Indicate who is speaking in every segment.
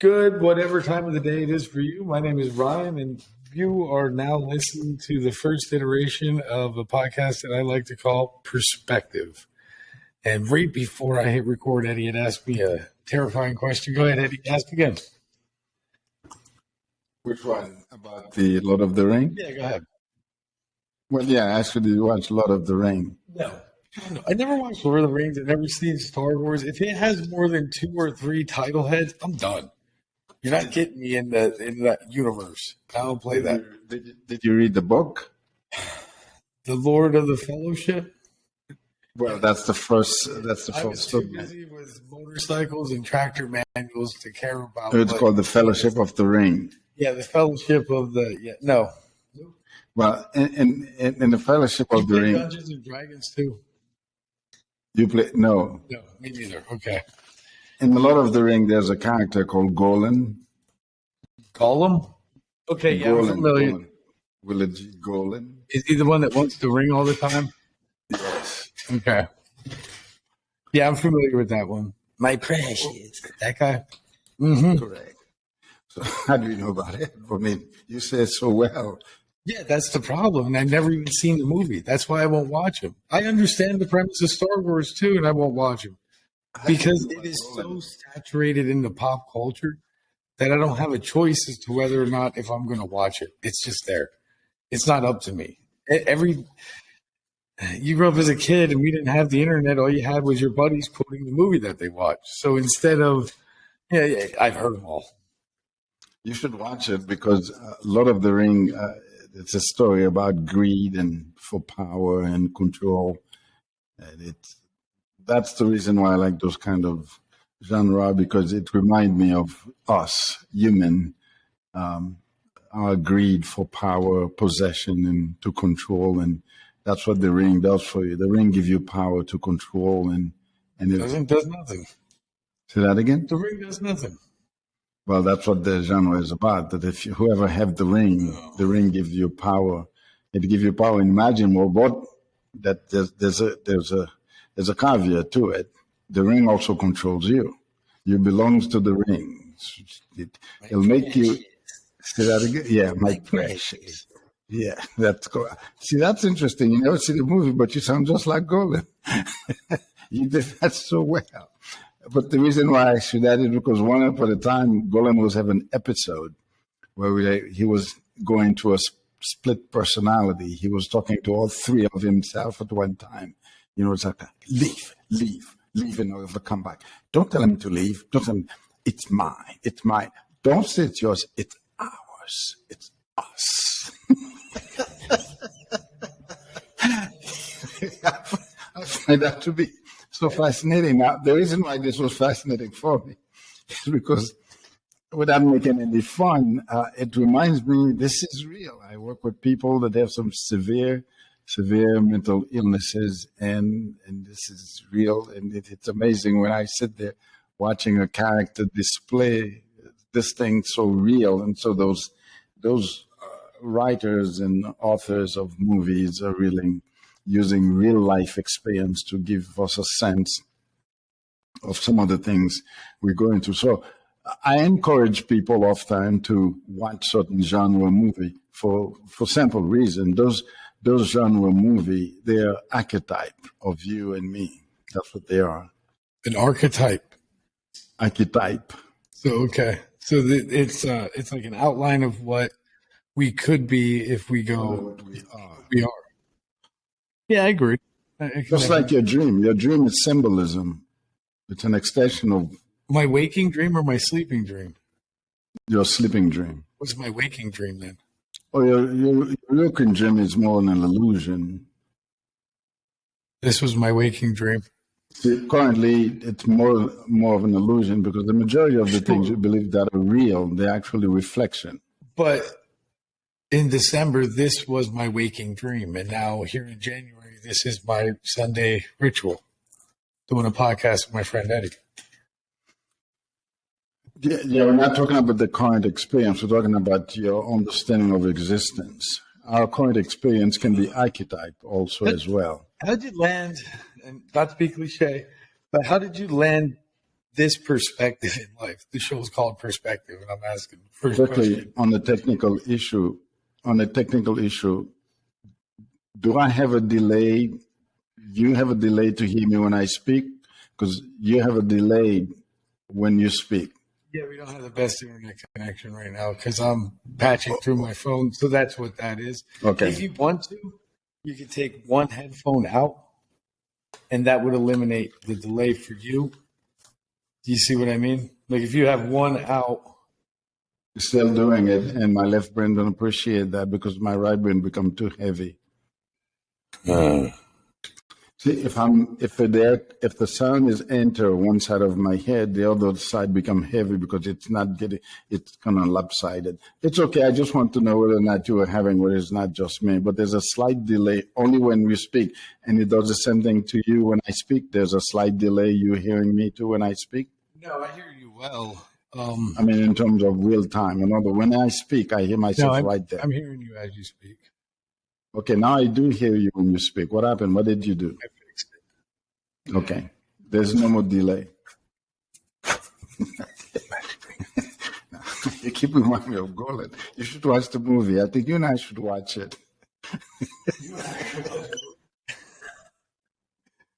Speaker 1: Good, whatever time of the day it is for you. My name is Ryan, and you are now listening to the first iteration of a podcast that I like to call Perspective. And right before I hit record, Eddie had asked me a terrifying question. Go ahead, Eddie. Ask again.
Speaker 2: Which one? About the Lord of the Ring?
Speaker 1: Yeah, go ahead.
Speaker 2: Well, yeah, actually, you watch Lord of the Ring.
Speaker 1: No. I never watched Lord of the Rings. I've never seen Star Wars. If it has more than 2 or 3 title heads, I'm done. You're not getting me in that universe. I don't play that.
Speaker 2: Did you read the book?
Speaker 1: The Lord of the Fellowship.
Speaker 2: Well, that's the first. That's the
Speaker 1: I was
Speaker 2: first
Speaker 1: too
Speaker 2: book.
Speaker 1: busy with motorcycles and tractor manuals to care about.
Speaker 2: It's called the Fellowship of the Ring.
Speaker 1: Yeah, the Fellowship of the no.
Speaker 2: Well, in the Fellowship
Speaker 1: You
Speaker 2: of the
Speaker 1: play
Speaker 2: Ring,
Speaker 1: Dungeons and Dragons too?
Speaker 2: you play no.
Speaker 1: No, me neither. Okay.
Speaker 2: In the Lord of the Ring, there's a character called Golan.
Speaker 1: Gollum? Okay, yeah, I'm familiar.
Speaker 2: Golan. Will G. Golan?
Speaker 1: Is he the one that wants the ring all the time?
Speaker 2: Yes.
Speaker 1: Okay. Yeah, I'm familiar with that one. My precious. That guy? Mm-hmm.
Speaker 2: Correct. So how do you know about it? I mean, you say it so well.
Speaker 1: Yeah, that's the problem. And I've never even seen the movie. That's why I won't watch him. I understand the premise of Star Wars too, and I won't watch him because it is so saturated in the pop culture that I don't have a choice as to whether or not if I'm going to watch it. It's just there. It's not up to me. You grew up as a kid and we didn't have the internet. All you had was your buddies quoting the movie that they watched. So instead of, yeah, I've heard them all.
Speaker 2: You should watch it because Lord of the Ring, it's a story about greed and for power and control. And that's the reason why I like those kind of genre, because it reminds me of us, human, our greed for power, possession, and to control. And that's what the ring does for you. The ring gives you power to control, and it
Speaker 1: Does nothing.
Speaker 2: say that again.
Speaker 1: The ring does nothing.
Speaker 2: Well, that's what the genre is about. That if whoever have the ring gives you power. It gives you power. And imagine, what that there's a caveat to it. The ring also controls you. You belongs to the ring. It'll make you say that again. Yeah, my precious. Yeah, that's cool. See, that's interesting. You never see the movie, but you sound just like Golan. You did that so well. But the reason why I should add it because one upon a time, Golan was having an episode where he was going to a split personality. He was talking to all three of himself at one time. You know, it's like, leave, and I'll come back. Don't tell him to leave. Don't tell him, it's mine. Don't say it's yours. It's ours. It's us. I find that to be so fascinating. Now, the reason why this was fascinating for me is because without making any fun, it reminds me this is real. I work with people that have some severe mental illnesses, and this is real. And it's amazing when I sit there watching a character display this thing so real. And so those writers and authors of movies are really using real life experience to give us a sense of some of the things we're going through. So I encourage people often to watch certain genre movie for simple reason. Those genre movie, they're archetype of you and me. That's what they are.
Speaker 1: An archetype.
Speaker 2: Archetype.
Speaker 1: So okay. So it's like an outline of what we could be if we go. We are. Yeah, I agree.
Speaker 2: Just like your dream. Your dream is symbolism. It's an extension of
Speaker 1: my waking dream or my sleeping dream.
Speaker 2: Your sleeping dream.
Speaker 1: What's my waking dream then?
Speaker 2: Oh, your waking dream is more an illusion.
Speaker 1: This was my waking dream.
Speaker 2: See, currently, it's more of an illusion because the majority of the things you believe that are real, they're actually reflection.
Speaker 1: But in December, this was my waking dream. And now here in January, this is my Sunday ritual, doing a podcast with my friend Edy.
Speaker 2: Yeah, we're not talking about the current experience. We're talking about your understanding of existence. Our current experience can be archetype also as well.
Speaker 1: How did you land, and not to be cliche, but how did you land this perspective in life. The show is called Perspective, and I'm asking first
Speaker 2: Quickly
Speaker 1: question.
Speaker 2: on the technical issue. Do I have a delay? You have a delay to hear me when I speak, because you have a delay when you speak.
Speaker 1: Yeah, we don't have the best internet connection right now because I'm patching through my phone. So that's what that is.
Speaker 2: Okay.
Speaker 1: If you want to, you could take one headphone out, and that would eliminate the delay for you. Do you see what I mean? Like if you have one out.
Speaker 2: Still doing it, and my left brain don't appreciate that because my right brain become too heavy. See, if the sound is enter one side of my head, the other side become heavy because it's kind of lopsided. It's okay. I just want to know whether or not you are having what is not just me, but there's a slight delay only when we speak, and it does the same thing to you when I speak. There's a slight delay. You hearing me too when I speak?
Speaker 1: No, I hear you well.
Speaker 2: I mean, in terms of real time. In other, when I speak, I hear myself right there.
Speaker 1: I'm hearing you as you speak.
Speaker 2: Okay, now I do hear you when you speak. What happened? What did you do?
Speaker 1: I fixed it.
Speaker 2: Okay, there's no more delay. You keep reminding me of Golan. You should watch the movie. I think you and I should watch it.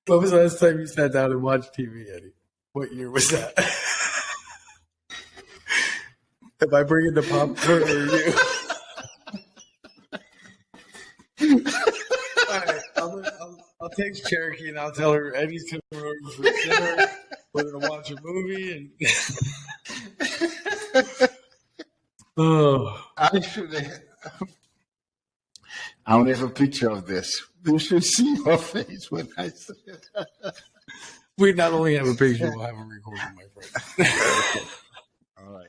Speaker 1: When was the last time you sat down and watched TV, Eddie? What year was that? Am I bringing the popcorn or you? All right, I'll text Cherokee and I'll tell her Eddie's coming over for dinner. We're gonna watch a movie and. Oh,
Speaker 2: I should have. I want to have a picture of this. You should see your face when I say it.
Speaker 1: we not only have a picture, we'll have a recording, my friend.
Speaker 2: Okay. All right.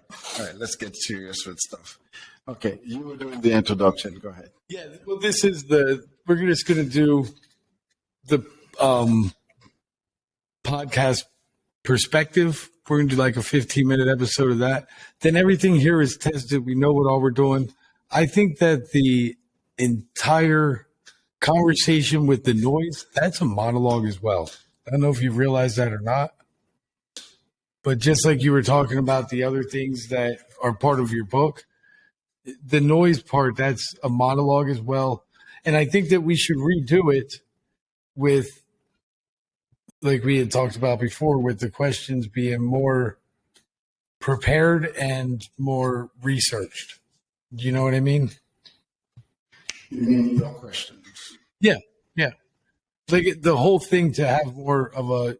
Speaker 2: Let's get serious with stuff. Okay, you were doing the introduction. Go ahead.
Speaker 1: Yeah, well, this is we're just going to do the podcast Perspective. We're going to do like a 15-minute episode of that. Then everything here is tested. We know what all we're doing. I think that the entire conversation with the noise, that's a monologue as well. I don't know if you realize that or not. But just like you were talking about the other things that are part of your book, the noise part, that's a monologue as well. And I think that we should redo it with, like we had talked about before, with the questions being more prepared and more researched. Do you know what I mean?
Speaker 2: You mean your questions?
Speaker 1: Yeah. Like the whole thing to have more of a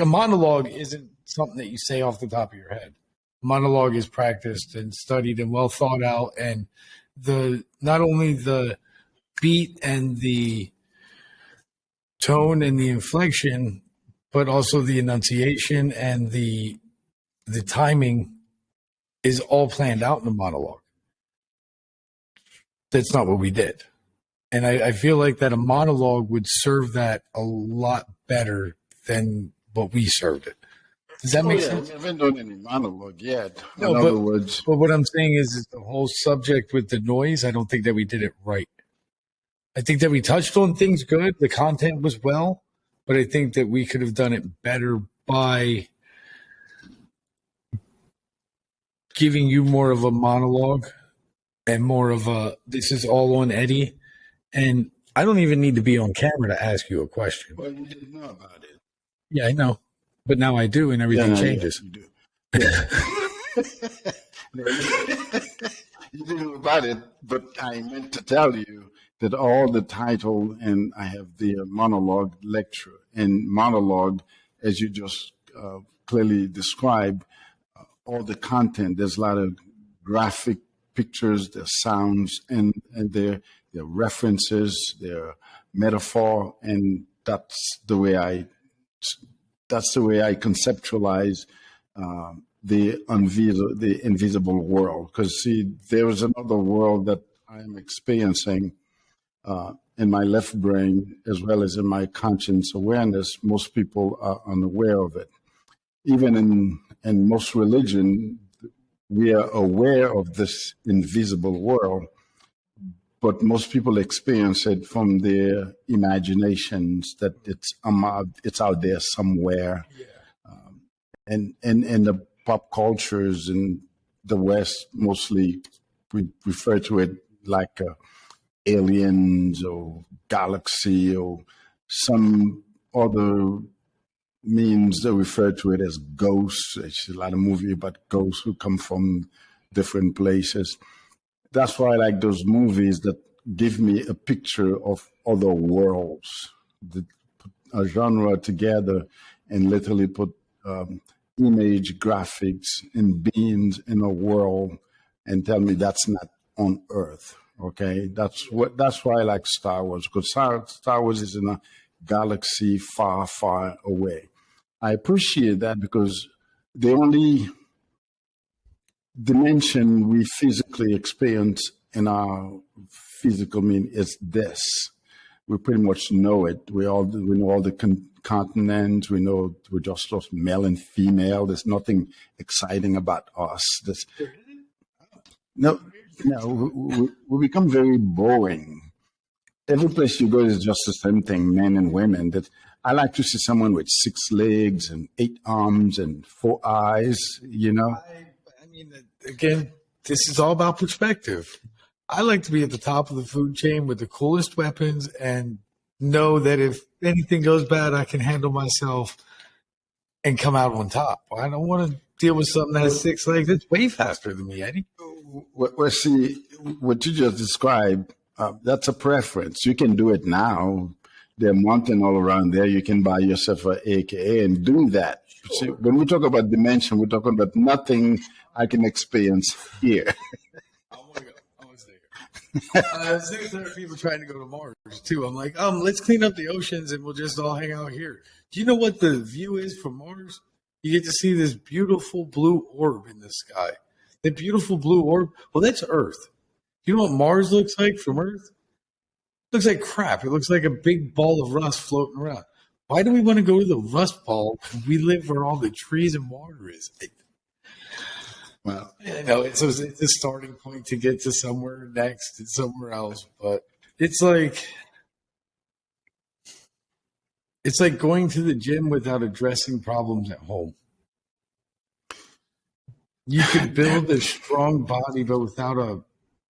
Speaker 1: monologue isn't something that you say off the top of your head. Monologue is practiced and studied and well thought out, and not only the beat and the tone and the inflection, but also the enunciation and the timing is all planned out in the monologue. That's not what we did. And I feel like that a monologue would serve that a lot better than what we served it. Does that make sense?
Speaker 2: We haven't done any monologue yet.
Speaker 1: No,
Speaker 2: in other words,
Speaker 1: but what I'm saying is the whole subject with the noise, I don't think that we did it right. I think that we touched on things good. The content was well, but I think that we could have done it better by giving you more of a monologue and more of a, this is all on Eddie. And I don't even need to be on camera to ask you a question.
Speaker 2: well, you didn't know about it.
Speaker 1: Yeah, I know. But now I do, and everything changes.
Speaker 2: You do. Yeah. You didn't know about it, but I meant to tell you that all the title, and I have the monologue lecture, and monologue, as you just clearly described, all the content, there's a lot of graphic pictures, there's sounds, and their references, their metaphor, and that's the way I conceptualize the invisible world. Because see, there is another world that I am experiencing in my left brain as well as in my conscious awareness. Most people are unaware of it. Even in most religion, we are aware of this invisible world, but most people experience it from their imaginations that it's out there somewhere.
Speaker 1: Yeah.
Speaker 2: and the pop cultures in the West mostly we refer to it like aliens or galaxy or some other means they refer to it as ghosts. There's a lot of movie about ghosts who come from different places. That's why I like those movies that give me a picture of other worlds, that put a genre together and literally put image, graphics, and beings in a world and tell me that's not on Earth. Okay, that's why I like Star Wars, because Star Wars is in a galaxy far, far away. I appreciate that because the only dimension we physically experience in our physical mean is this. We pretty much know it. We know all the continents. We know we're just male and female. There's nothing exciting about us. No, we become very boring. Every place you go is just the same thing, men and women. That I like to see someone with 6 legs and 8 arms and 4 eyes,
Speaker 1: I mean, again, this is all about perspective. I like to be at the top of the food chain with the coolest weapons and know that if anything goes bad, I can handle myself and come out on top. I don't want to deal with something that has 6 legs. It's way faster than me, Edy.
Speaker 2: Well, see, what you just described, that's a preference. You can do it now. There are mountains all around there. You can buy yourself an AKA and do that. Sure. See, when we talk about dimension, we're talking about nothing I can experience here.
Speaker 1: I want to go. I want to stay here. There's other people trying to go to Mars, too. I'm like, let's clean up the oceans and we'll just all hang out here. Do you know what the view is from Mars? You get to see this beautiful blue orb in the sky. That beautiful blue orb, well, that's Earth. You know what Mars looks like from Earth? It looks like crap. It looks like a big ball of rust floating around. Why do we want to go to the rust ball when we live where all the trees and water is? Well, it's a starting point to get to somewhere next and somewhere else, but it's like going to the gym without addressing problems at home. You could build a strong body, but without a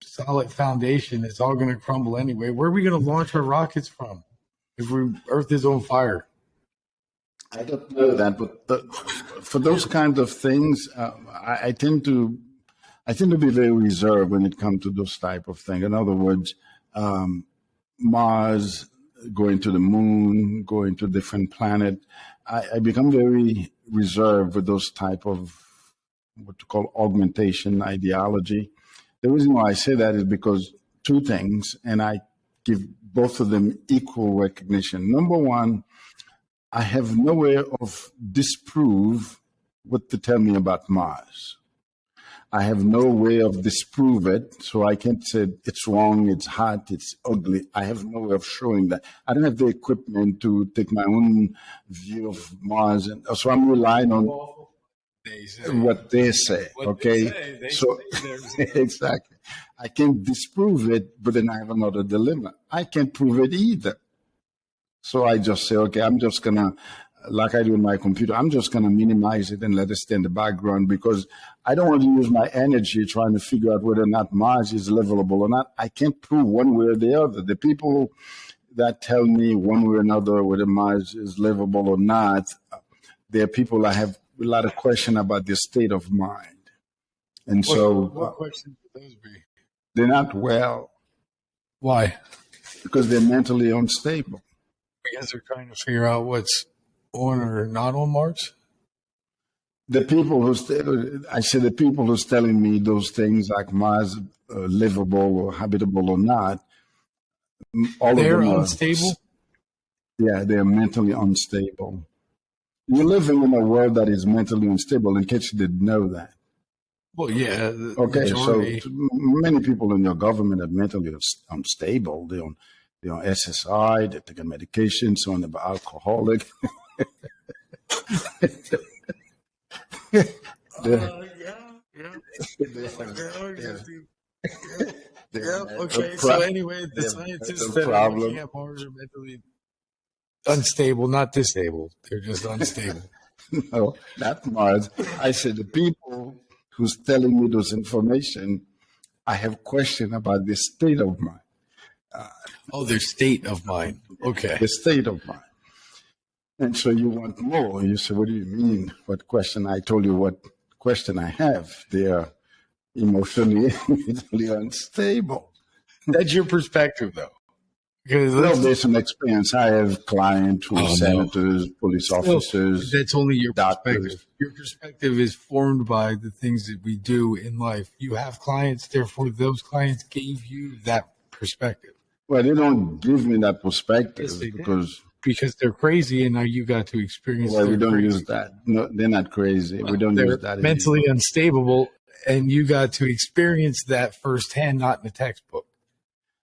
Speaker 1: solid foundation, it's all going to crumble anyway. Where are we going to launch our rockets from if Earth is on fire?
Speaker 2: I don't know that, but for those kinds of things, I tend to be very reserved when it comes to those type of things. In other words, Mars, going to the moon, going to different planet, I become very reserved with those type of what you call augmentation ideology. The reason why I say that is because 2 things, and I give both of them equal recognition. Number one, I have no way of disprove what to tell me about Mars. I have no way of disprove it, so I can't say it's wrong, it's hot, it's ugly. I have no way of showing that. I don't have the equipment to take my own view of Mars, and so I'm relying on what they say. Okay, so exactly. I can't disprove it, but then I have another dilemma. I can't prove it either. So I just say, okay, I'm just gonna, like I do in my computer, I'm just gonna minimize it and let it stay in the background because I don't want to use my energy trying to figure out whether or not Mars is livable or not. I can't prove one way or the other. The people that tell me one way or another whether Mars is livable or not, they're people I have a lot of question about their state of mind. And
Speaker 1: what questions would those be?
Speaker 2: They're not well.
Speaker 1: Why?
Speaker 2: Because they're mentally unstable.
Speaker 1: Because they're trying to figure out what's on or not on Mars?
Speaker 2: The people the people who's telling me those things like Mars livable or habitable or not,
Speaker 1: they're unstable?
Speaker 2: Yeah, they're mentally unstable. You're living in a world that is mentally unstable, in case you didn't know that.
Speaker 1: Well, yeah.
Speaker 2: Okay, majority. So many people in your government are mentally unstable. They're on SSI, they're taking medication, some of them are alcoholic.
Speaker 1: Okay, so anyway, the scientists that are looking at Mars are mentally unstable, not disabled. They're just unstable.
Speaker 2: No, not Mars. I said the people who's telling me those information, I have question about the state of mind.
Speaker 1: Oh, their state of mind. Okay.
Speaker 2: The state of mind. And so you want more. You say, what do you mean? What question? I told you what question I have. They are emotionally mentally unstable.
Speaker 1: That's your perspective, though. Because
Speaker 2: Well, based on experience, I have clients who are
Speaker 1: no.
Speaker 2: senators, police officers.
Speaker 1: that's only your
Speaker 2: doctors.
Speaker 1: perspective. Your perspective is formed by the things that we do in life. You have clients, therefore, those clients gave you that perspective.
Speaker 2: Well, they don't give me that perspective
Speaker 1: Yes, they did.
Speaker 2: because
Speaker 1: They're crazy, and now you got to experience.
Speaker 2: well, we
Speaker 1: their
Speaker 2: don't
Speaker 1: crazy.
Speaker 2: use that. No, they're not crazy. We don't
Speaker 1: They're
Speaker 2: use that.
Speaker 1: mentally
Speaker 2: anymore.
Speaker 1: unstable, and you got to experience that firsthand, not in a textbook.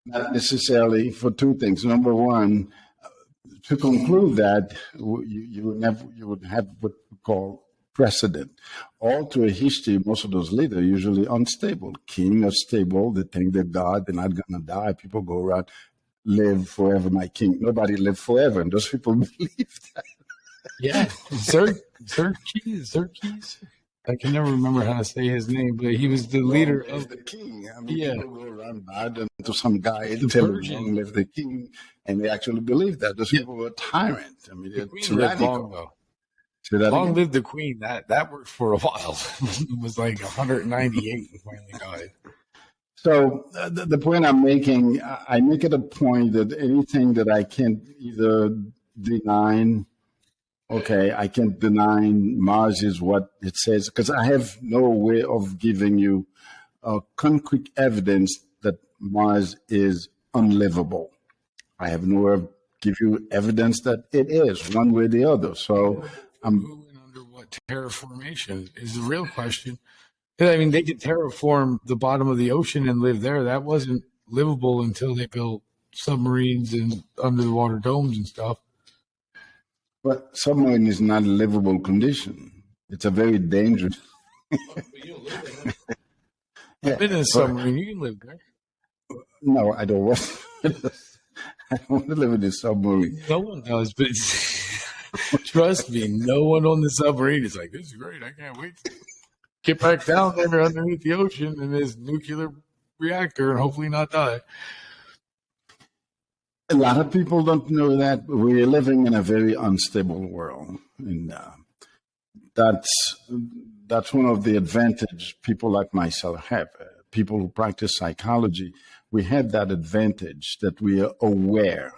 Speaker 2: Not necessarily for two things. Number one, to conclude that you would have what we call precedent. All through a history, most of those leaders are usually unstable. King are stable. They think they're God. They're not going to die. People go around, live forever, my king. Nobody lived forever, and those people believe that.
Speaker 1: Yeah, Xerxes. I can never remember how to say his name, but he was the leader of
Speaker 2: The king. I mean,
Speaker 1: Yeah.
Speaker 2: people go around bad to some guy
Speaker 1: The
Speaker 2: tell him
Speaker 1: Persian.
Speaker 2: long live the king, and they actually believe that. Those people were tyrants. I mean, they're
Speaker 1: Queen lived long,
Speaker 2: tyrannical.
Speaker 1: though.
Speaker 2: Say that
Speaker 1: Long
Speaker 2: again?
Speaker 1: lived the queen. That worked for a while. It was like 198 and finally died.
Speaker 2: So the point I'm making, I make it a point that anything that I can't either deny, okay, I can't deny Mars is what it says, because I have no way of giving you concrete evidence that Mars is unlivable. I have no way of give you evidence that it is one way or the other. So
Speaker 1: Who and under what terraformation is the real question. I mean, they could terraform the bottom of the ocean and live there. That wasn't livable until they built submarines and under the water domes and stuff.
Speaker 2: but submarine is not a livable condition. It's a very dangerous.
Speaker 1: I've been in a submarine. You can live there.
Speaker 2: No, I don't want. I don't want to live in a submarine.
Speaker 1: No one does, but trust me, no one on the submarine is like, this is great. I can't wait to get back down there underneath the ocean in this nuclear reactor and hopefully not die.
Speaker 2: A lot of people don't know that we're living in a very unstable world, and that's one of the advantage people like myself have. People who practice psychology, we have that advantage that we are aware.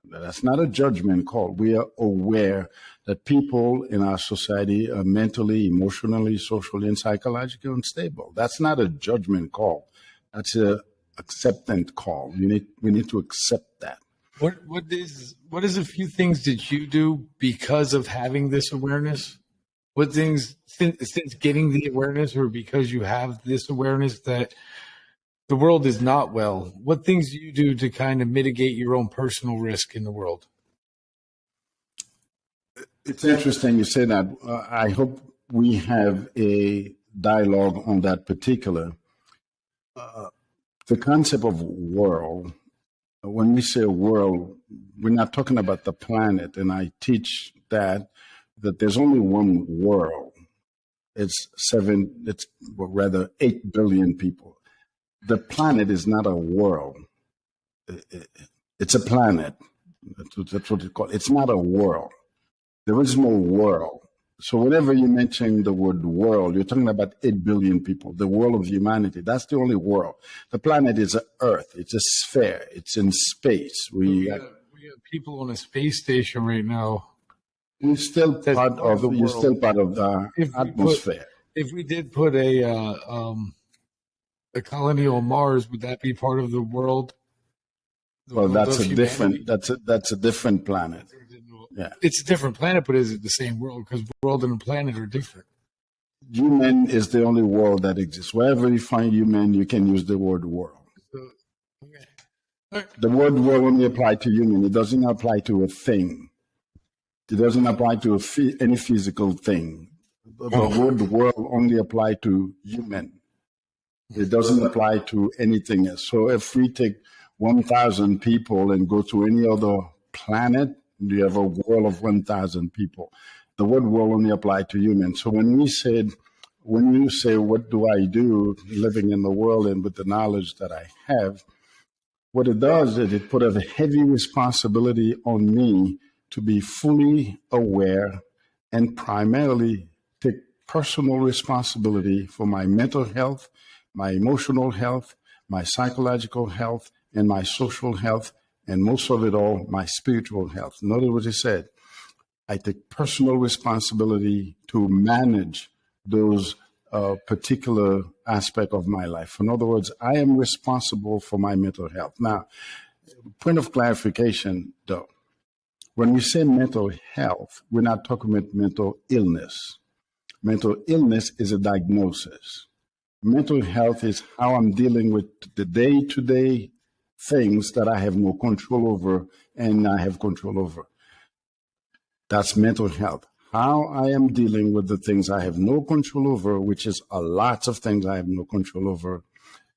Speaker 2: That's not a judgment call. We are aware that people in our society are mentally, emotionally, socially, and psychologically unstable. That's not a judgment call. That's a acceptance call. We need to accept that.
Speaker 1: What is a few things that you do because of having this awareness? What things since getting the awareness, or because you have this awareness that the world is not well? What things do you do to kind of mitigate your own personal risk in the world?
Speaker 2: It's interesting you say that. I hope we have a dialogue on that particular. The concept of world, when we say world, we're not talking about the planet. And I teach that there's only one world. It's 8 billion people. The planet is not a world. It's a planet. That's what it's called. It's not a world. There is no world. So whenever you mention the word world, you're talking about 8 billion people, the world of humanity. That's the only world. The planet is an Earth. It's a sphere. It's in space. We have
Speaker 1: people on a space station right now.
Speaker 2: You're still part of the
Speaker 1: world.
Speaker 2: Still part of the atmosphere.
Speaker 1: If we did put a colony on Mars, would that be part of the world?
Speaker 2: Well, that's a different planet. Yeah,
Speaker 1: it's a different planet, but is it the same world? Because world and planet are different.
Speaker 2: Human is the only world that exists. Wherever you find human, you can use the word world.
Speaker 1: Okay. Right.
Speaker 2: The word world only applies to human. It doesn't apply to a thing. It doesn't apply to any physical thing. The word world only applies to human. It doesn't apply to anything else. So if we take 1,000 people and go to any other planet, you have a world of 1,000 people. the word will only apply to humans. So when you say, what do I do living in the world and with the knowledge that I have, what it does is it put a heavy responsibility on me to be fully aware and primarily take personal responsibility for my mental health, my emotional health, my psychological health, and my social health, and most of it all, my spiritual health. Notice what he said. I take personal responsibility to manage those particular aspect of my life. In other words, I am responsible for my mental health. Now, point of clarification, though. When we say mental health, we're not talking about mental illness. Mental illness is a diagnosis. Mental health is how I'm dealing with the day-to-day things that I have no control over and I have control over. That's mental health. How I am dealing with the things I have no control over, which is a lot of things I have no control over,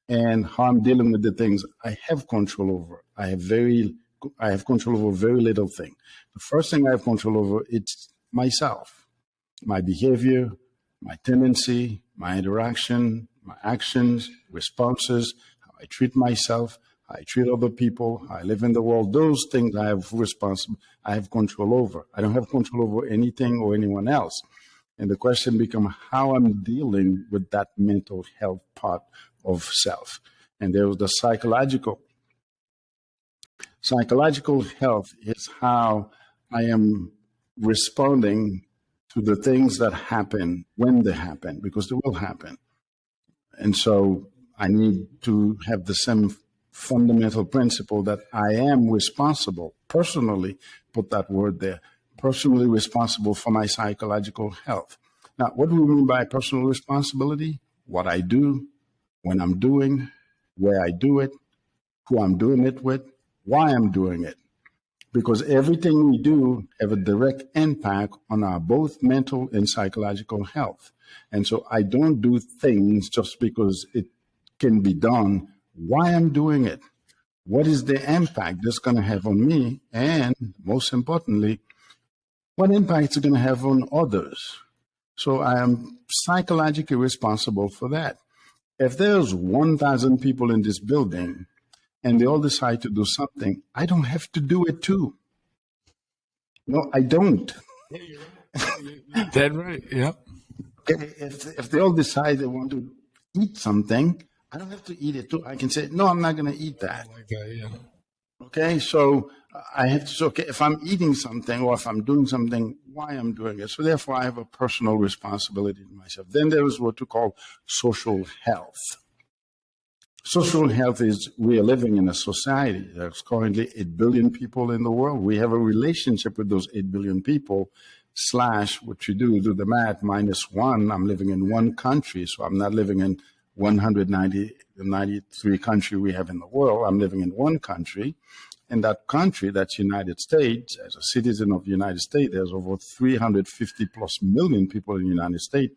Speaker 2: and how I'm dealing with the things I have control over. I have control over very little thing. The first thing I have control over is myself, my behavior, my tendency, my interaction, my actions, responses, how I treat myself, how I treat other people, how I live in the world. Those things I have control over. I don't have control over anything or anyone else. And the question becomes how I'm dealing with that mental health part of self. And there was the psychological. Psychological health is how I am responding to the things that happen when they happen, because they will happen. And so I need to have the same fundamental principle that I am responsible, personally, put that word there, personally responsible for my psychological health. Now, what do we mean by personal responsibility? What I do, when I'm doing, where I do it, who I'm doing it with, why I'm doing it. Because everything we do have a direct impact on our both mental and psychological health. And so I don't do things just because it can be done. Why I'm doing it? What is the impact that's going to have on me? And most importantly, what impact is it going to have on others? So I am psychologically responsible for that. If there's 1,000 people in this building and they all decide to do something, I don't have to do it too. No, I don't.
Speaker 1: Dead right. Yep.
Speaker 2: Okay, if they all decide they want to eat something, I don't have to eat it too. I can say, no, I'm not going to eat that.
Speaker 1: Like that, yeah.
Speaker 2: Okay, so I have to say, okay, if I'm eating something or if I'm doing something, why I'm doing it. So therefore, I have a personal responsibility to myself. Then there is what we call social health. Social health is we are living in a society. There's currently 8 billion people in the world. We have a relationship with those 8 billion people, / what you do the math, -1. I'm living in one country, so I'm not living in 193 country we have in the world. I'm living in one country. And that country, that's United States, as a citizen of the United States, there's over 350 plus million people in the United States.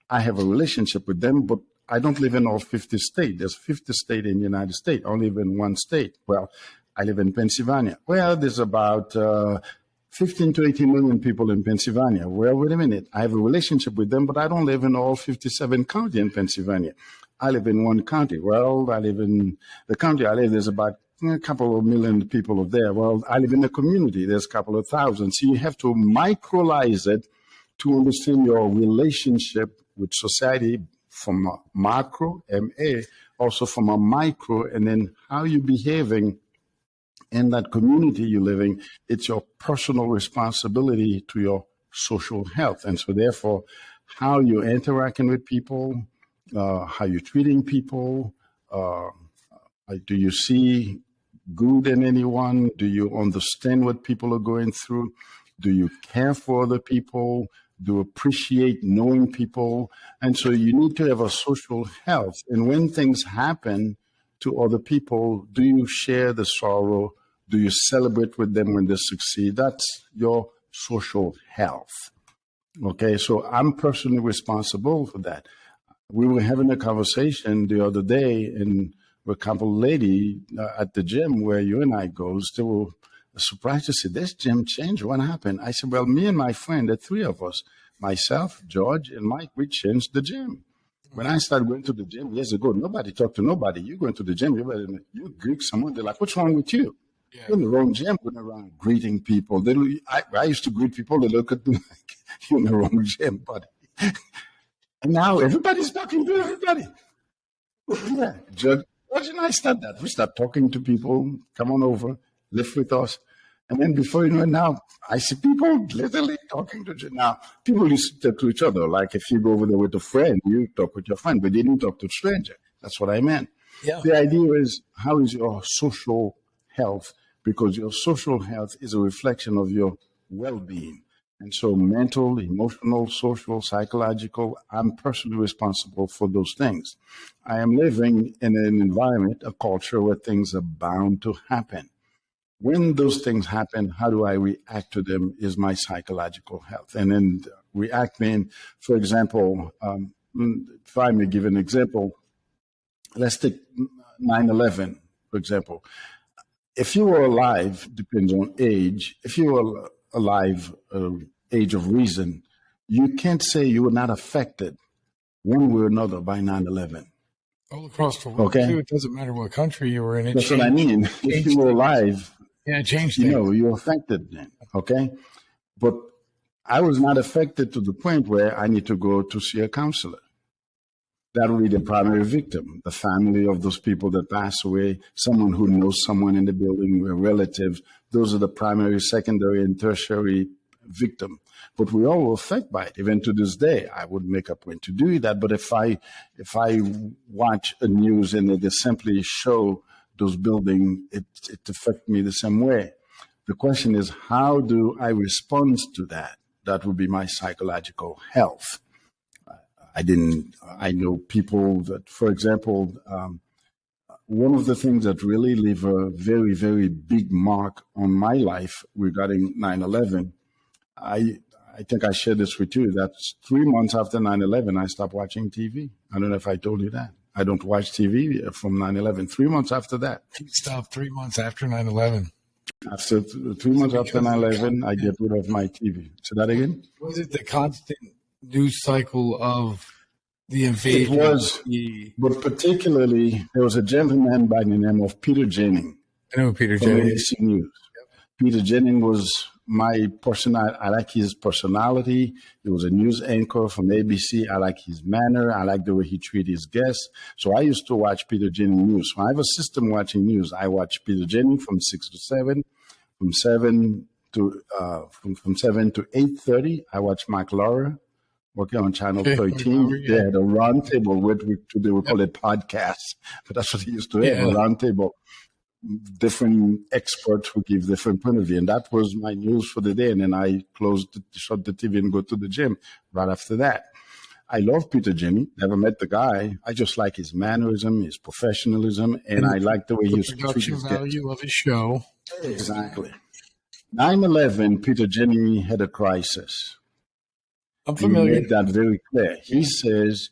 Speaker 2: I have a relationship with them, but I don't live in all 50 states. There's 50 states in the United States. I only live in one state. Well, I live in Pennsylvania. Well, there's about 15 to 18 million people in Pennsylvania. Well, wait a minute. I have a relationship with them, but I don't live in all 57 counties in Pennsylvania. I live in one county. Well, I live in the county I live, there's about a couple of million people there. Well, I live in a community. There's a couple of thousand. So you have to microlize it to understand your relationship with society from a macro, MA, also from a micro, and then how you're behaving in that community you're living. It's your personal responsibility to your social health. And so therefore, how you're interacting with people, how you're treating people, do you see good in anyone? Do you understand what people are going through? Do you care for other people? Do you appreciate knowing people? And so you need to have a social health. And when things happen to other people, do you share the sorrow? Do you celebrate with them when they succeed? That's your social health. Okay, so I'm personally responsible for that. We were having a conversation the other day, and a couple lady at the gym where you and I goes, they were surprised to see this gym change. What happened? I said, well, me and my friend, the three of us, myself, George, and Mike, we changed the gym. When I started going to the gym years ago, nobody talked to nobody. You go into the gym, you greet someone, they're like, what's wrong with you?
Speaker 1: Yeah.
Speaker 2: You're in the wrong gym, going around greeting people. I used to greet people, they look at me like, you're in the wrong gym, buddy. And now everybody's talking to everybody. Yeah, George and I start that. We start talking to people, come on over, live with us. And then before you know it now, I see people literally talking to you. Now, people used to talk to each other. Like if you go over there with a friend, you talk with your friend, but you didn't talk to a stranger. That's what I meant.
Speaker 1: Yeah.
Speaker 2: The idea is, how is your social health? Because your social health is a reflection of your well-being. And so mental, emotional, social, psychological, I'm personally responsible for those things. I am living in an environment, a culture where things are bound to happen. When those things happen, how do I react to them is my psychological health. And then reacting, for example, if I may give an example, let's take 9/11, for example. If you were alive, depends on age, if you were alive, age of reason, you can't say you were not affected one way or another by 9/11.
Speaker 1: All across the world,
Speaker 2: Okay.
Speaker 1: too. It doesn't matter what country you were in.
Speaker 2: That's what I mean. If you were alive,
Speaker 1: yeah, it changed
Speaker 2: you
Speaker 1: things.
Speaker 2: know, you're affected then. Okay. But I was not affected to the point where I need to go to see a counselor. That would be the primary victim, the family of those people that pass away, someone who knows someone in the building, relatives. Those are the primary, secondary, and tertiary victim. But we all were affected by it. Even to this day, I would make a point to do that. But if I watch a news and they simply show those buildings, it affects me the same way. The question is, how do I respond to that? That would be my psychological health. I know people that, for example, one of the things that really leave a very, very big mark on my life regarding 9/11, I think I shared this with you. That's 3 months after 9/11, I stopped watching TV. I don't know if I told you that. I don't watch TV from 9/11. 3 months after that.
Speaker 1: You stopped 3 months after 9/11.
Speaker 2: After 3 months after 9/11, I get rid of my TV. Say that again?
Speaker 1: Was it the constant news cycle of the invasion?
Speaker 2: It was, but particularly there was a gentleman by the name of Peter Jennings.
Speaker 1: I know Peter
Speaker 2: from
Speaker 1: Jennings.
Speaker 2: ABC News. Yep. Peter Jennings was my personality. I like his personality. He was a news anchor from ABC. I like his manner. I like the way he treated his guests. So I used to watch Peter Jennings news. So I have a system watching news. I watch Peter Jennings from 6 to 7, from 7 to 8:30. I watch Mike Laurer working on Channel 13. They had a round table. Today we call it podcast, but that's what he used to have, a round table. Different experts who give different point of view. And that was my news for the day. And then I shut the TV and go to the gym right after that. I love Peter Jennings. Never met the guy. I just like his mannerism, his professionalism, and I like the way he used to treat his guests.
Speaker 1: The production value of his show.
Speaker 2: Exactly. 9/11, Peter Jennings had a crisis.
Speaker 1: I'm familiar.
Speaker 2: He made that very clear. He says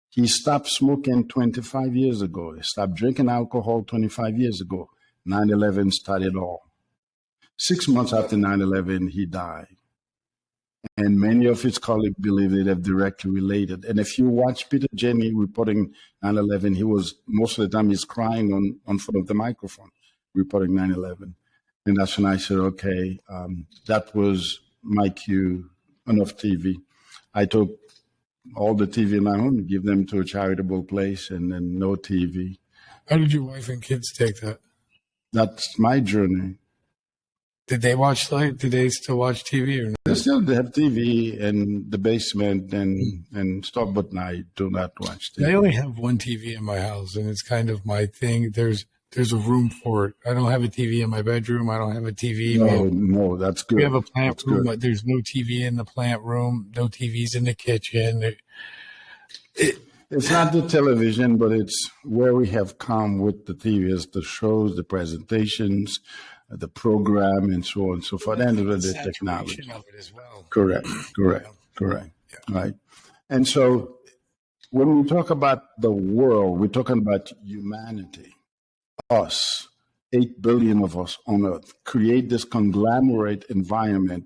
Speaker 2: he stopped smoking 25 years ago. He stopped drinking alcohol 25 years ago. 9/11 started all. 6 months after 9/11, he died. And many of his colleagues believe that they're directly related. And if you watch Peter Jennings reporting 9/11, he was, most of the time, he's crying on front of the microphone, reporting 9/11. And that's when I said, okay, that was my cue, enough TV. I took all the TV in my home, give them to a charitable place, and then no TV.
Speaker 1: How did your wife and kids take that?
Speaker 2: That's my journey.
Speaker 1: Did they did they still watch TV or not?
Speaker 2: They still have TV in the basement and stuff, but I do not watch TV.
Speaker 1: I only have one TV in my house, and it's kind of my thing. There's a room for it. I don't have a TV in my bedroom. I don't have a TV.
Speaker 2: No, that's good.
Speaker 1: We have a plant
Speaker 2: that's
Speaker 1: room.
Speaker 2: Good.
Speaker 1: There's no TV in the plant room. No TVs in the kitchen.
Speaker 2: It's not the television, but it's where we have come with the TV. It's the shows, the presentations, the program, and so on and so forth, and the technology.
Speaker 1: Of it as well.
Speaker 2: Correct. Yeah. Right. And so when we talk about the world, we're talking about humanity, us. 8 billion of us on Earth, create this conglomerate environment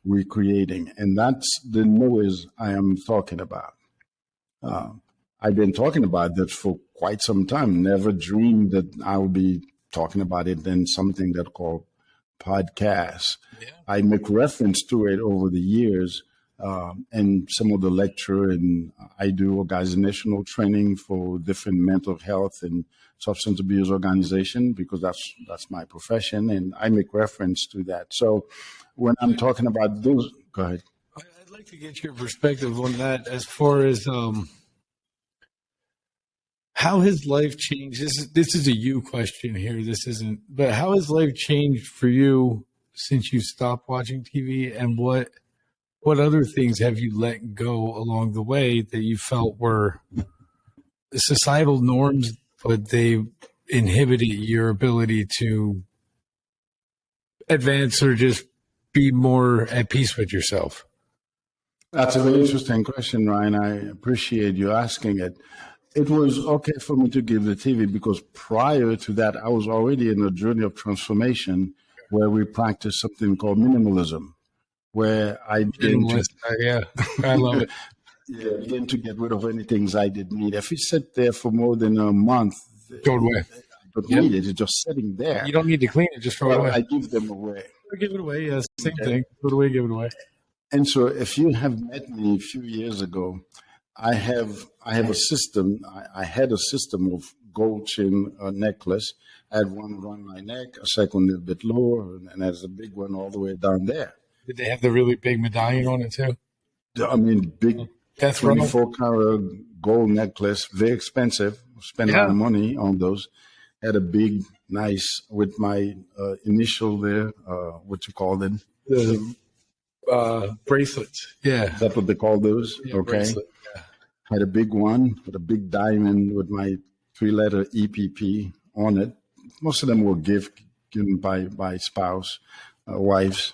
Speaker 2: we're creating. And that's the noise I am talking about. I've been talking about that for quite some time. Never dreamed that I would be talking about it in something that called podcasts. Yeah. I make reference to it over the years, and some of the lecture, and I do organizational training for different mental health and substance abuse organization because that's my profession, and I make reference to that. So when I'm talking about those, go ahead.
Speaker 1: I'd like to get your perspective on that as far as how has life changed? This is a you question here. This isn't, but how has life changed for you since you stopped watching TV, and what other things have you let go along the way that you felt were societal norms, but they inhibited your ability to advance or just be more at peace with yourself?
Speaker 2: That's a very interesting question, Ryan. I appreciate you asking it. It was okay for me to give the TV because prior to that, I was already in a journey of transformation where we practiced something called minimalism, where I began to,
Speaker 1: yeah, I love it.
Speaker 2: Yeah, began to get rid of any things I didn't need. If you sit there for more than a month,
Speaker 1: throw it away.
Speaker 2: I don't need it. It's just sitting there.
Speaker 1: You don't need to clean it. Just throw it away.
Speaker 2: I give them away.
Speaker 1: Give it away. Yes, same thing. Throw it away. Give it away.
Speaker 2: And so, if you have met me a few years ago, I have a system. I had a system of gold chain necklace. I had one around my neck, a second a little bit lower, and there's a big one all the way down there.
Speaker 1: Did they have the really big medallion on it too?
Speaker 2: I mean, big 24-karat gold necklace, very expensive. Spent a lot of money on those. Had a big, nice, with my initial there, what you call them?
Speaker 1: Bracelets. Yeah.
Speaker 2: Is that what they call those?
Speaker 1: Yeah,
Speaker 2: okay.
Speaker 1: Bracelet. Yeah.
Speaker 2: Had a big one with a big diamond with my 3-letter EPP on it. Most of them were given by spouse, wives,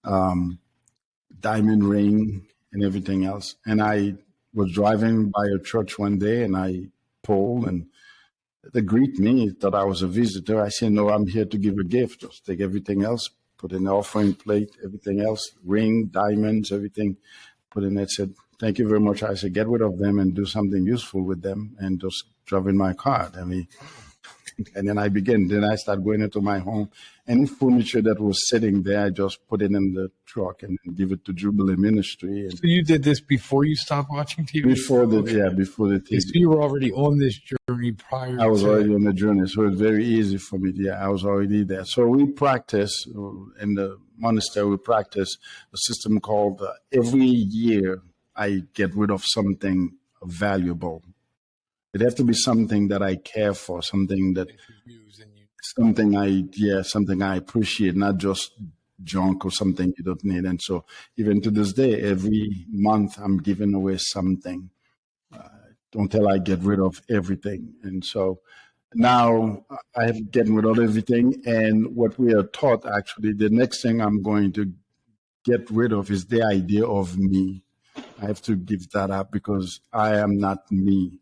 Speaker 2: diamond ring and everything else. And I was driving by a church one day and I pulled and they greet me, thought I was a visitor. I said, no, I'm here to give a gift. Just take everything else, put in the offering plate, everything else, ring, diamonds, everything, put in it. Said, thank you very much. I said, get rid of them and do something useful with them and just drive in my car. I mean, and then I began. Then I started going into my home. Any furniture that was sitting there, I just put it in the truck and give it to Jubilee Ministry. And
Speaker 1: so you did this before you stopped watching TV?
Speaker 2: Before the TV.
Speaker 1: So you were already on this journey prior.
Speaker 2: I was already on the journey, so it was very easy for me. Yeah, I was already there. So we practice in the monastery. We practice a system called every year I get rid of something valuable. It has to be something that I care for, something I appreciate, not just junk or something you don't need. And so even to this day, every month I'm giving away something until I get rid of everything. And so now I have gotten rid of everything. And what we are taught, actually, the next thing I'm going to get rid of is the idea of me. I have to give that up because I am not me.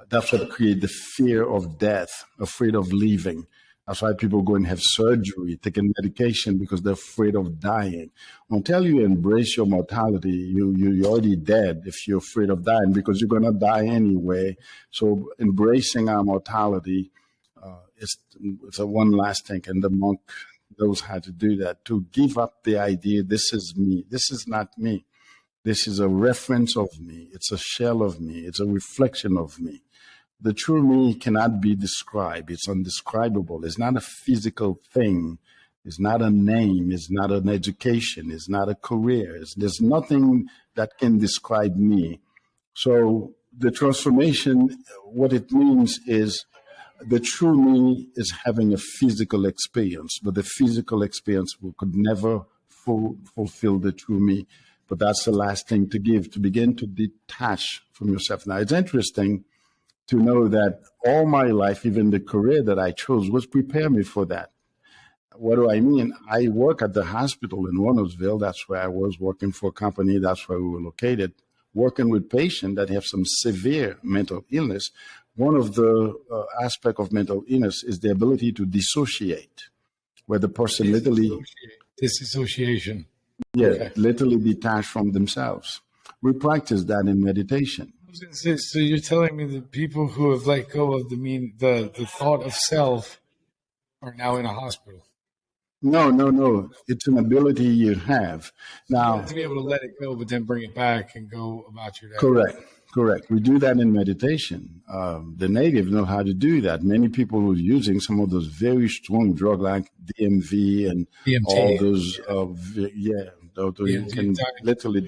Speaker 2: That's what creates the fear of death, afraid of leaving. That's why people go and have surgery, taking medication because they're afraid of dying. Until you embrace your mortality, you're already dead if you're afraid of dying because you're going to die anyway. So embracing our mortality is a one last thing. And the monk knows how to do that, to give up the idea, this is me. This is not me. This is a reference of me. It's a shell of me. It's a reflection of me. The true me cannot be described. It's undescribable. It's not a physical thing. It's not a name. It's not an education. It's not a career. There's nothing that can describe me. So the transformation, what it means is the true me is having a physical experience, but the physical experience could never fulfill the true me. But that's the last thing to give, to begin to detach from yourself. Now, it's interesting to know that all my life, even the career that I chose, was prepare me for that. What do I mean? I work at the hospital in Warnersville. That's where I was working for a company. That's where we were located. working with patients that have some severe mental illness, one of the aspect of mental illness is the ability to dissociate, where the person literally,
Speaker 1: Disassociation.
Speaker 2: yeah,
Speaker 1: Okay.
Speaker 2: literally detach from themselves. We practice that in meditation.
Speaker 1: I was gonna say, so you're telling me that people who have let go of the thought of self are now in a hospital.
Speaker 2: No. It's an ability you have. Now,
Speaker 1: To be able to let it go, but then bring it back and go about your day.
Speaker 2: correct. We do that in meditation. The natives know how to do that. Many people who are using some of those very strong drugs like DMV and
Speaker 1: DMT.
Speaker 2: all those, you can literally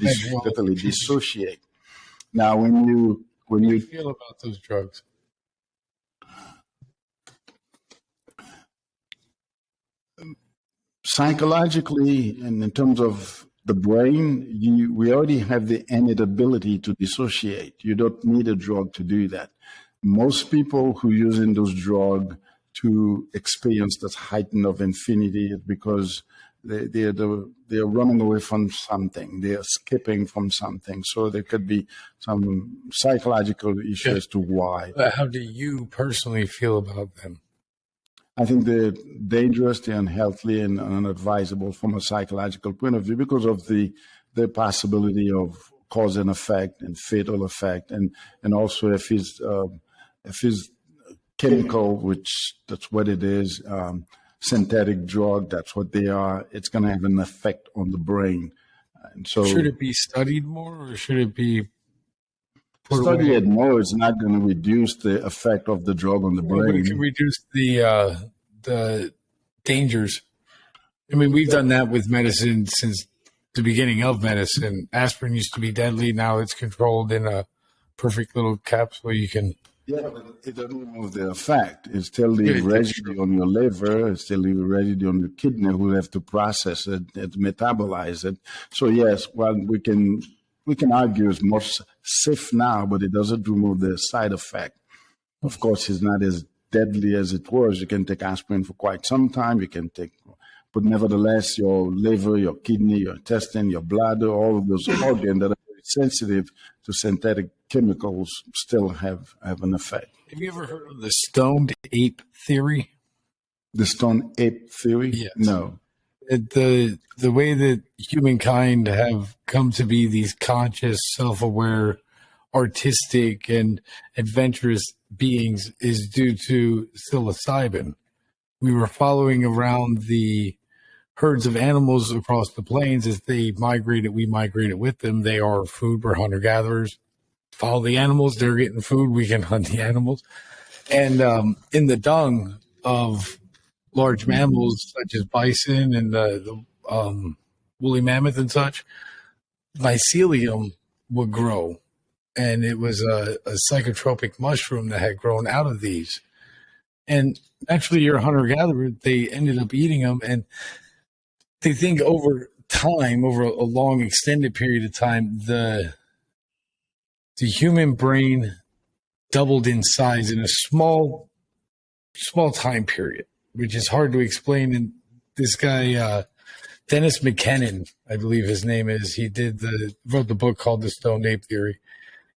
Speaker 2: dissociate. Now, when
Speaker 1: How do you
Speaker 2: you
Speaker 1: feel about those drugs?
Speaker 2: psychologically and in terms of the brain, we already have the innate ability to dissociate. You don't need a drug to do that. Most people who are using those drugs to experience this heightened of infinity is because they're running away from something. They're escaping from something. So there could be some psychological issue as to why.
Speaker 1: How do you personally feel about them?
Speaker 2: I think they're dangerous, they're unhealthy, and unadvisable from a psychological point of view because of the possibility of cause and effect and fatal effect, and also if it's chemical, which that's what it is, synthetic drug, that's what they are. It's going to have an effect on the brain, and so
Speaker 1: Should it be studied more, or should it be put
Speaker 2: study
Speaker 1: away?
Speaker 2: it more is not going to reduce the effect of the drug on the
Speaker 1: But it can
Speaker 2: brain.
Speaker 1: reduce the dangers. I mean, we've done that with medicine since the beginning of medicine. Aspirin used to be deadly. Now it's controlled in a perfect little capsule. You can.
Speaker 2: Yeah, but it doesn't remove the effect. It's still the
Speaker 1: Yeah, that's
Speaker 2: residue on your liver. It's still the residue on your kidney who have to process it and metabolize it. So yes, well, we can argue it's more safe now, but it doesn't remove the side effect. Of course, it's not as deadly as it was. You can take aspirin for quite some time. You can take, but nevertheless, your liver, your kidney, your intestine, your bladder, all of those organs that are very sensitive to synthetic chemicals still have an effect.
Speaker 1: Have you ever heard of the stoned ape theory?
Speaker 2: The stone ape theory?
Speaker 1: Yes.
Speaker 2: No.
Speaker 1: The way that humankind have come to be these conscious, self-aware, artistic, and adventurous beings is due to psilocybin. We were following around the herds of animals across the plains as they migrated. We migrated with them. They are food. We're hunter-gatherers. Follow the animals. They're getting food. We can hunt the animals. And in the dung of large mammals such as bison and the woolly mammoth and such, mycelium would grow. And it was a psychotropic mushroom that had grown out of these. And actually, you're a hunter-gatherer. They ended up eating them. And they think over time, over a long extended period of time, the human brain doubled in size in a small time period, which is hard to explain. And this guy, Dennis McKinnon, I believe his name is, he wrote the book called The Stoned Ape Theory.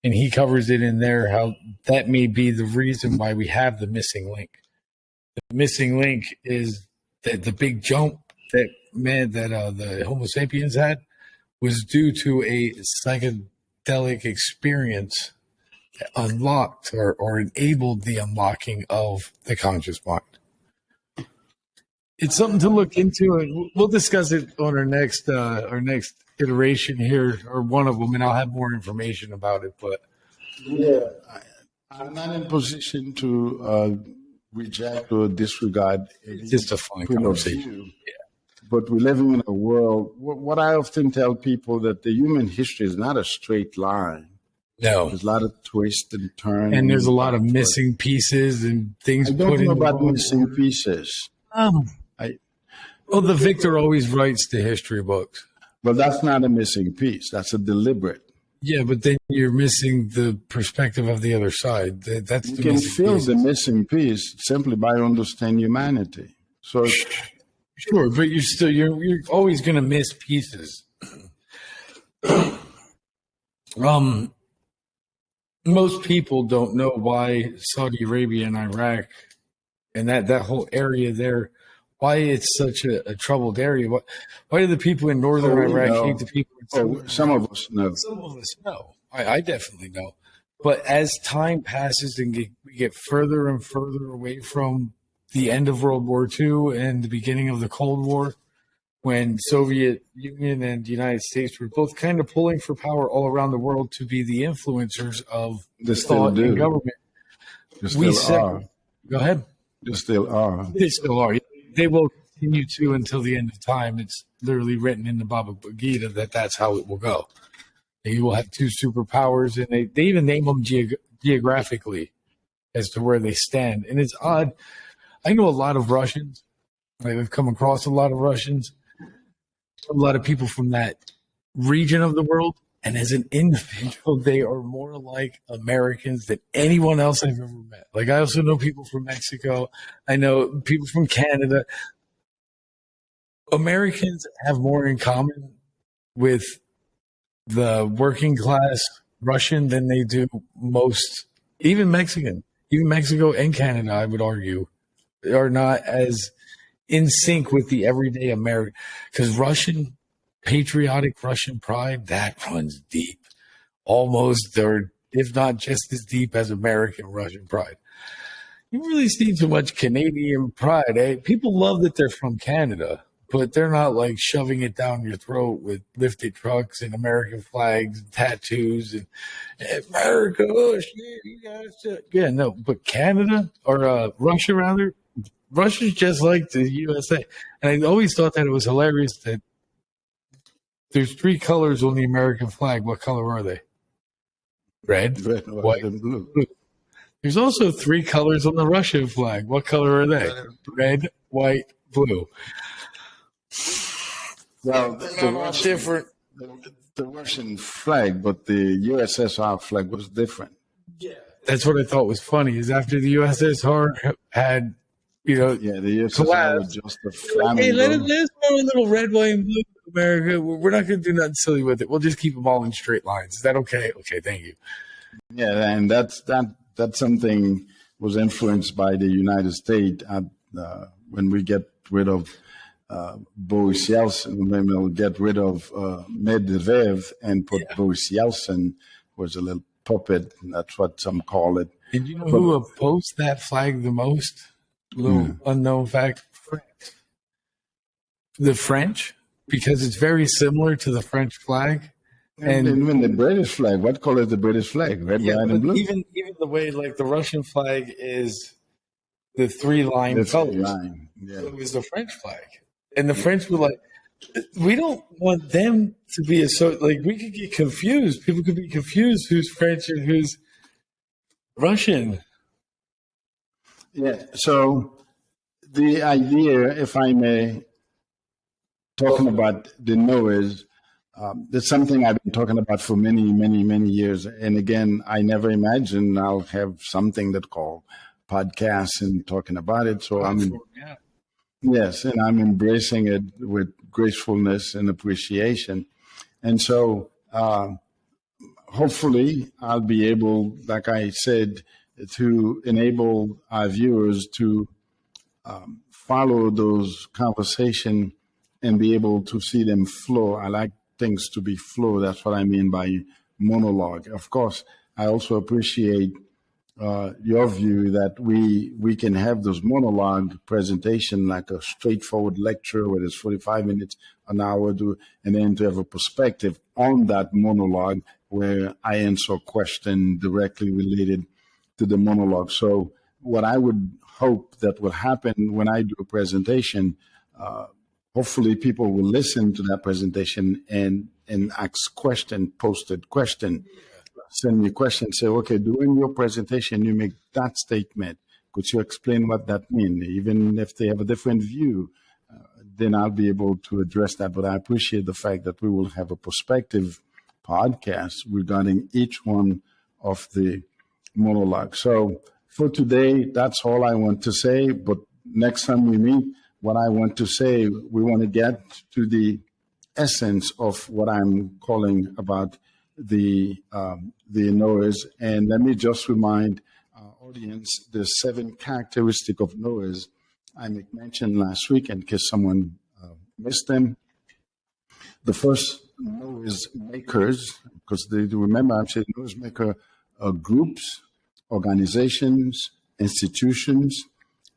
Speaker 1: And he covers it in there how that may be the reason why we have the missing link. The missing link is that the big jump that the Homo sapiens had was due to a psychedelic experience that unlocked or enabled the unlocking of the conscious mind. It's something to look into, and we'll discuss it on our next iteration here, or one of them, and I'll have more information about it. But
Speaker 2: yeah, I'm not in position to reject or disregard
Speaker 1: it's just a fun
Speaker 2: point of
Speaker 1: conversation.
Speaker 2: view. Yeah. But we're living in a world. What I often tell people that the human history is not a straight line.
Speaker 1: No,
Speaker 2: There's a lot of twists and turns,
Speaker 1: and there's a lot of missing pieces and things
Speaker 2: I
Speaker 1: put
Speaker 2: don't
Speaker 1: in
Speaker 2: know
Speaker 1: the
Speaker 2: about
Speaker 1: wrong
Speaker 2: missing
Speaker 1: order.
Speaker 2: pieces.
Speaker 1: Well, the victor always writes the history books.
Speaker 2: Well, that's not a missing piece. That's a deliberate.
Speaker 1: Yeah, but then you're missing the perspective of the other side. That's
Speaker 2: You
Speaker 1: the
Speaker 2: can
Speaker 1: missing
Speaker 2: fill
Speaker 1: piece.
Speaker 2: the missing piece simply by understanding humanity. So
Speaker 1: Sure, but you're always going to miss pieces. Um, most people don't know why Saudi Arabia and Iraq and that whole area there, why it's such a troubled area. Why do the people in northern
Speaker 2: we
Speaker 1: Iraq hate
Speaker 2: know.
Speaker 1: the people in
Speaker 2: Oh,
Speaker 1: southern
Speaker 2: some
Speaker 1: Iraq?
Speaker 2: of us know.
Speaker 1: Some of us know. I definitely know. But as time passes and we get further and further away from the end of World War II and the beginning of the Cold War, when Soviet Union and the United States were both kind of pulling for power all around the world to be the influencers of
Speaker 2: They still
Speaker 1: thought and
Speaker 2: do.
Speaker 1: government,
Speaker 2: They
Speaker 1: we
Speaker 2: still are.
Speaker 1: go ahead.
Speaker 2: They still are.
Speaker 1: They still are. They will continue to until the end of time. It's literally written in the Bhagavad Gita that that's how it will go. You will have two superpowers, and they even name them geographically as to where they stand. And it's odd. I know a lot of Russians. I've come across a lot of Russians, a lot of people from that region of the world. And as an individual, they are more like Americans than anyone else I've ever met. Like, I also know people from Mexico. I know people from Canada. Americans have more in common with the working class Russian than they do most, even Mexican. Even Mexico and Canada, I would argue, are not as in sync with the everyday American. Because patriotic Russian pride, that runs deep. Almost, or if not just as deep as American Russian pride. You really see too much Canadian pride. Eh? People love that they're from Canada, but they're not like shoving it down your throat with lifted trucks and American flags and tattoos and America. Oh shit, you guys. Yeah, no, but Canada or Russia rather. Russia's just like the USA, and I always thought that it was hilarious that there's three colors on the American flag. What color are they? Red, white,
Speaker 2: and blue.
Speaker 1: blue. There's also three colors on the Russian flag. What color are they? Red, white, blue.
Speaker 2: Well, the Russian flag, but the USSR flag was different.
Speaker 1: Yeah, that's what I thought was funny. Is after the USSR had,
Speaker 2: Yeah, the USSR was
Speaker 1: collapsed,
Speaker 2: just a
Speaker 1: like, hey,
Speaker 2: flamingo.
Speaker 1: let's throw a little red, white, and blue. America, we're not going to do nothing silly with it. We'll just keep them all in straight lines. Is that okay? Okay, thank you.
Speaker 2: Yeah, and that's something was influenced by the United States when we get rid of Boris Yeltsin, when we'll get rid of Medvedev and put Boris Yeltsin, was a little puppet. That's what some call it.
Speaker 1: And you know who opposed that flag the most? Little unknown fact: France. The French, because it's very similar to the French flag.
Speaker 2: And even the British flag, what color is the British flag? Red, white, and blue?
Speaker 1: Even the way like the Russian flag is the three-line colors.
Speaker 2: Yeah.
Speaker 1: So it was the French flag. And the French were like, we don't want them to be like we could get confused. People could be confused who's French and who's Russian.
Speaker 2: Yeah. So the idea, if I may, talking about the noise, that's something I've been talking about for many, many, many years. And again, I never imagined I'll have something that called podcasts and talking about it. So yes, and I'm embracing it with gracefulness and appreciation. And so hopefully I'll be able, like I said, to enable our viewers to follow those conversations and be able to see them flow. I like things to be flow. That's what I mean by monologue. Of course, I also appreciate your view that we can have those monologue presentation like a straightforward lecture where there's 45 minutes, an hour, and then to have a perspective on that monologue where I answer a question directly related to the monologue. So what I would hope that will happen when I do a presentation, hopefully people will listen to that presentation and ask question, posted question, send me a question, say, okay, during your presentation, you make that statement. Could you explain what that means? Even if they have a different view, then I'll be able to address that. But I appreciate the fact that we will have a perspective podcast regarding each one of the monologues. So for today, that's all I want to say. But next time we meet, what I want to say, we want to get to the essence of what I'm calling about the noise. And let me just remind our audience the 7 characteristics of noise I mentioned last week in case someone missed them. The first noise makers, because they do remember I'm saying noise maker are groups, organizations, institutions,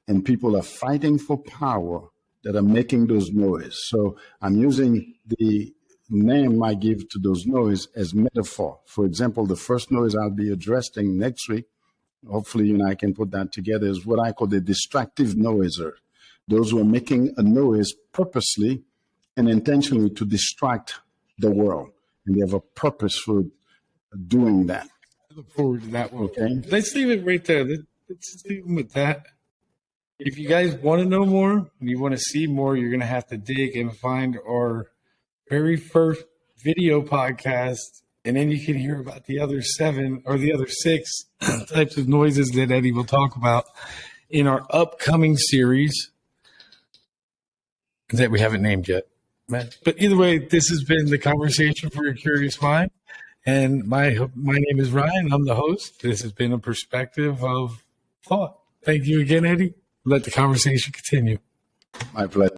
Speaker 2: and people are fighting for power that are making those noise. So I'm using the name I give to those noise as metaphor. For example, the first noise I'll be addressing next week, hopefully you and I can put that together, is what I call the distractive noiser. Those who are making a noise purposely and intentionally to distract the world. And they have a purpose for doing that.
Speaker 1: I look forward to that one.
Speaker 2: Okay.
Speaker 1: Let's leave it right there. Let's leave it with that. If you guys want to know more and you want to see more, you're going to have to dig and find our very first video podcast. And then you can hear about the other 7 or the other 6 types of noises that Edy will talk about in our upcoming series that we haven't named yet. But either way, this has been the Conversation for a Curious Mind. And my name is Ryan. I'm the host. This has been a perspective of thought. Thank you again, Edy. Let the conversation continue.
Speaker 2: My pleasure.